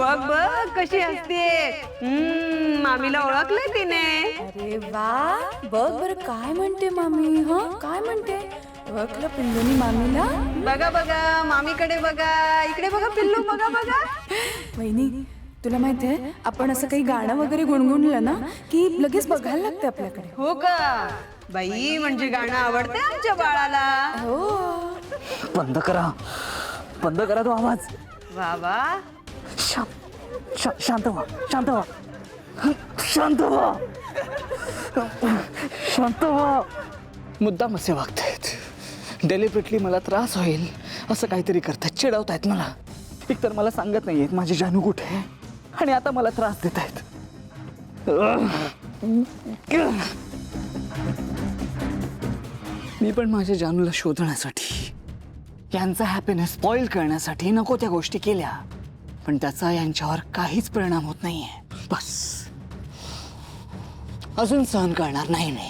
बघ बघ कशी हसते. मामीला ओळखलंय तिने. अरे वा, बघ बर काय म्हणते मामी. हा काय म्हणते? ओळखलं पिल्लूनी मामीला? बघा बघा मामीकडे बघा, इकडे बघा पिल्लू, बघा बघा. वहिनी तुला माहितीये आपण असं काही गाणं वगैरे गुणगुणलं ना की लगेच बघायला लागते आपल्याकडे. हो का बाई, म्हणजे गाणं आवडते आमच्या बाळाला. हो. बंद करा, बंद करा तो आवाज. वा वा. शांत व्हा, शांत व्हा, शांत व्हा, शांत व्हा. मुद्दाम असे वागतायत, डेलिब्रेटली मला त्रास होईल असं काहीतरी करतायत, चिडवतायत मला. एकतर मला सांगत नाहीयेत माझी जानू कुठे आहे, आणि आता मला त्रास देत आहेत. मी पण माझ्या जानूला शोधण्यासाठी, यांचा हॅपीनेस स्पॉइल करण्यासाठी नको त्या गोष्टी केल्या, पण त्याचा यांच्यावर काहीच परिणाम होत नाहीये. बस अजून सहन करणार नाही मी.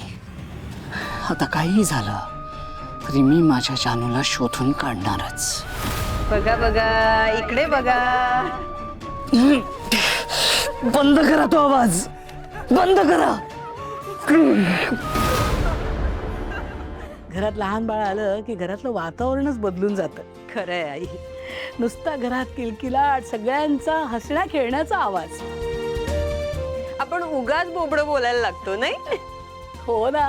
आता काहीही झालं तरी मी माझ्या जानूला शोधून काढणारच. बघा बघा, इकडे बघा. बंद करा तो आवाज, बंद करा. घरात लहान बाळ आलं की घरातलं वातावरणच बदलून जातं. खरंय आई. नुसता घरात किलकिलाट, सगळ्यांचा हसण्या खेळण्याचा आवाज. आपण उगाच बोबडं बोलायला लागतो नाही. हो ना,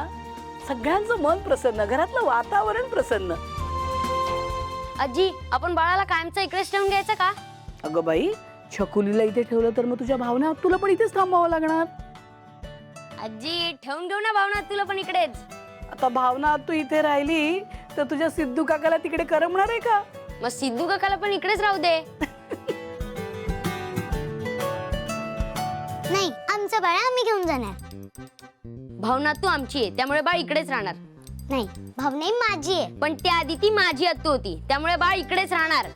सगळ्यांचं मन प्रसन्न, घरातलं वातावरण प्रसन्न. आजी, आपण बाळाला कायमचं इकडेच ठेवून घ्यायचं का? अगं बाई, छकुलीला इथे ठेवलं तर मग तुझ्या भावना तुला पण इथेच थांबावं लागणार. आजी, ठेवून घेऊ ना भावना तुला पण इकडेच. आता भावना तू इथे राहिली तर तुझ्या सिद्धू काकाला तिकडे करमणार आहे का? मग सिद्धू काकाला पण इकडेच राहू दे. नाही, आमचं बाळ आम्ही घेऊन जाणार. भावना तू आमची आहे, त्यामुळे बाळ इकडेच राहणार. नाही, भावना ही माझी आहे. पण त्याआधी ती माझी आत्तू होती, त्यामुळे बाळ इकडेच राहणार.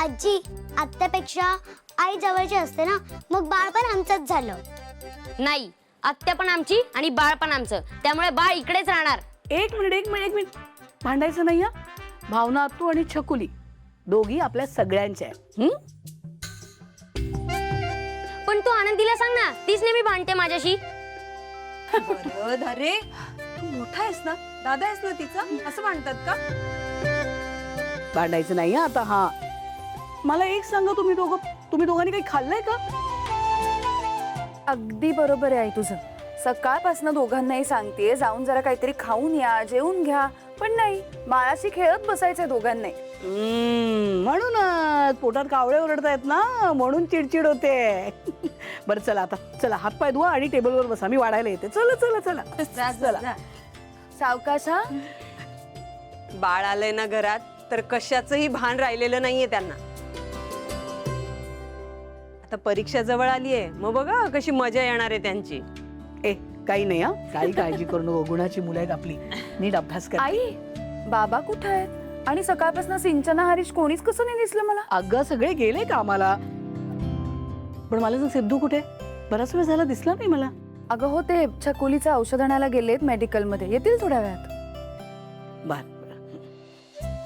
आजी, आत्यापेक्षा आई जवळची असते ना, मग बाळ पण आमचंच झालं. नाही, आत्या पण आमची आणि बाळ पण आमचं, त्यामुळे बाळ इकडेच राहणार. एक मिनिट भांडायचं नाही. हा, भावना तू आणि छकुली दोघी आपल्या सगळ्यांच्या आहे. पण तू आनंदीला सांग ना, तीच नेहमी भांडते माझ्याशी. बरं अरे, तू मोठा आहेस ना, दादा आहेस ना तिचा, असं म्हणतात का? भांडायचं नाही. आता हा, मला एक सांगा, तुम्ही दोघांनी काही खाल्लंय का? अगदी बरोबर आहे आई तुझं. सकाळपासून दोघांनाही सांगतेय जाऊन जरा काहीतरी खाऊन या, जेवून घ्या, पण नाही, बाळाशी खेळत बसायचंय दोघांनाही. म्हणूनच पोटात कावळे ओरडतायत ना, म्हणून चिडचिड होते. बरं चला, आता चला हातपाय धुवा आणि टेबलवर बसा, मी वाढायला येते. चला चला चला चला. सावकाश हा. बाळ आलंय ना घरात तर कशाचंही भान राहिलेलं नाहीये त्यांना. आता परीक्षा जवळ आलीये, मग बघा कशी मजा येणार आहे त्यांची. काही नाही. हा, काही काळजी करू नको, गुणाची मुलं आहेत आपली, नीट अभ्यास कर. आई, बाबा कुठे आहेत? आणि सकाळपासून सिंचना हरीश कोणीच कसं नाही दिसलं मला. अगं सगळे गेले कामाला, पण मला सांग सिद्धू कुठे? बराच वेळ झाला दिसला नाही मला. अगं हो, ते छकुलीचं औषध आणायला गेलेत मेडिकल मध्ये, येतील थोड्या वेळात. बर,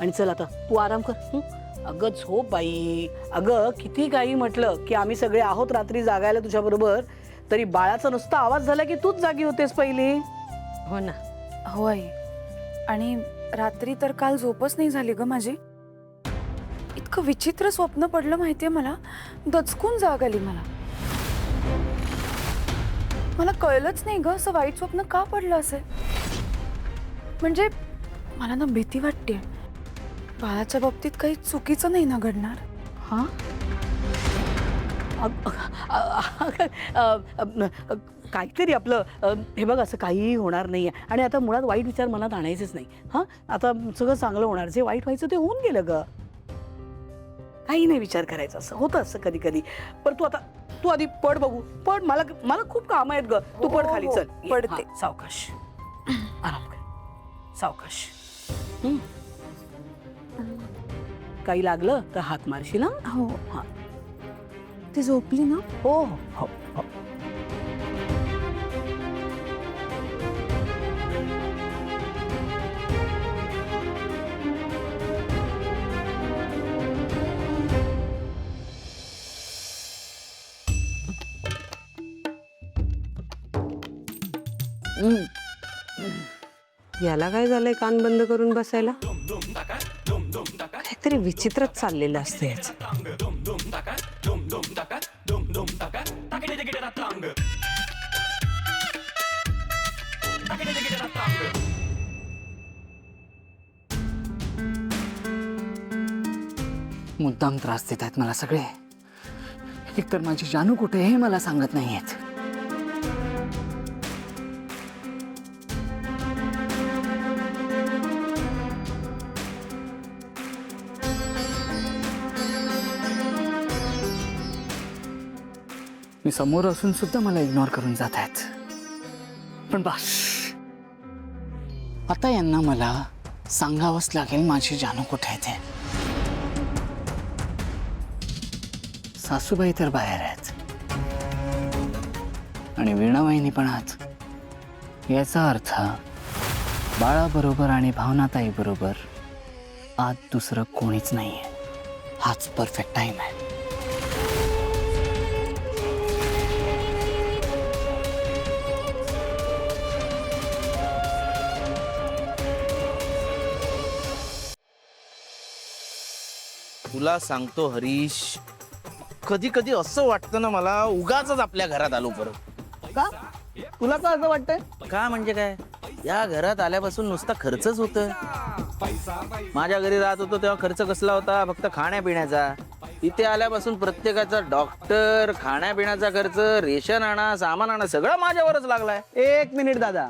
आणि चल आता तू आराम कर. अगं झोप बाई. अगं किती काही म्हटलं की आम्ही सगळे आहोत रात्री जागायला तुझ्या बरोबर, तरी बाळाचा नुसता आवाज झाला की तूच जागी होतेस पहिली. हो ना. हो आई, आणि रात्री तर काल झोपच नाही झाली ग माझी. इतकं विचित्र स्वप्न पडलं माहितीये मला, दचकून जाग आली मला. मला कळलंच नाही ग, असं वाईट स्वप्न का पडलं असेल. म्हणजे मला ना भीती वाटते, बाळाच्या बाबतीत काही चुकीचं नाही ना घडणार. हा, काहीतरी आपलं हे बघ, असं काहीही होणार नाहीये. आणि आता मुळात वाईट विचार मनात आणायचेच नाही. हा, आता सगळं चांगलं होणार. जे वाईट व्हायचं ते होऊन गेलं ग, काही नाही विचार करायचा. असं होतं असं कधी कधी. पण तू आधी पड बघू, पड. मला खूप काम आहेत ग, तू पड खाली. चल पडते. सावकाश, आराम कर, सावकाश. काही लागलं तर हात मारशील. हो, हा, ती झोपली ना? हो हो हो. याला काय झालंय कान बंद करून बसायला? काहीतरी विचित्रच चाललेलं असतं याचं. मुद्दाम त्रास देत आहेत मला सगळे. एकतर माझी जानू कुठे हे मला सांगत नाहीयेत. मी समोर असून सुद्धा मला इग्नोर करून जात आहेत. पण बस आता यांना मला सांगावंच लागेल माझी जानू कुठे आहे ते. सासूबाई तर बाहेर आहेत आणि वीणाबाईंनी पण आत. याचा अर्थ बाळाबरोबर आणि भावनाताई बरोबर आत दुसरं कोणीच नाहीये. हाच परफेक्ट टाइम आहे. तुला सांगतो हरीश, कधी कधी असं वाटतं ना मला उगाचच आपल्या घरात आलो परत. का तुला का असं वाटतंय? का म्हणजे काय, या घरात आल्यापासून नुसता खर्चच होतोय. माझ्या घरी राहत होतो तेव्हा खर्च कसला होता, फक्त खाण्यापिण्याचा. इथे आल्यापासून प्रत्येकाचा डॉक्टर, खाण्यापिण्याचा खर्च, रेशन आणा, सामान आणा, सगळं माझ्यावरच लागलाय. एक मिनिट दादा,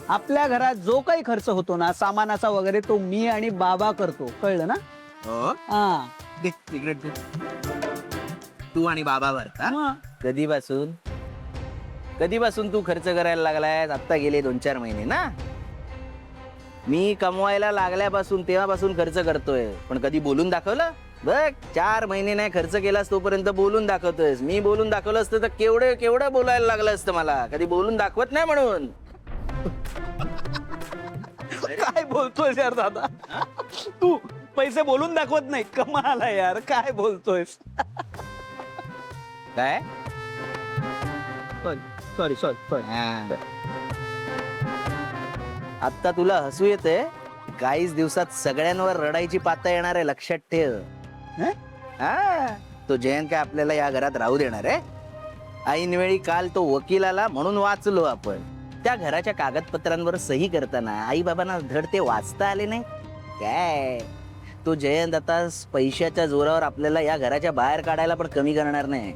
आपल्या घरात जो काही खर्च होतो ना सामानाचा वगैरे, तो मी आणि बाबा करतो, कळलं ना? हो हा. दे सिगरेट दे. तू आणि बाबा भरता. कधीपासून कधीपासून तू खर्च करायला लागलाय? आत्ता गेले 2-4 महिने ना. मी कमवायला लागल्यापासून तेव्हापासून खर्च करतोय. पण कधी बोलून दाखवलं? बघ 4 महिने नाही खर्च केलास तोपर्यंत बोलून दाखवतोयस. मी बोलून दाखवलं असतं तर केवढं बोलायला लागलं असतं मला. कधी बोलून दाखवत नाही म्हणून. काय बोलतोयस यार दादा? तू पैसे बोलून दाखवत नाही, कमाल आहे यार. काय बोलतोयस? काय सॉरी सॉरी. आता तुला हसू येते. काहीच दिवसात सगळ्यांवर रडायची पाता येणार आहे, लक्षात ठेव. हा, तो जयंत काय आपल्याला या घरात राहू देणार आहे? ऐनवेळी काल तो वकील आला म्हणून वाचलो आपण. त्या घराच्या कागदपत्रांवर सही करताना आई बाबांना धड ते वाचता आले नाही काय. तो जयंत आता पैशाच्या जोरावर आपल्याला या घराच्या बाहेर काढायला पण कमी करणार नाही.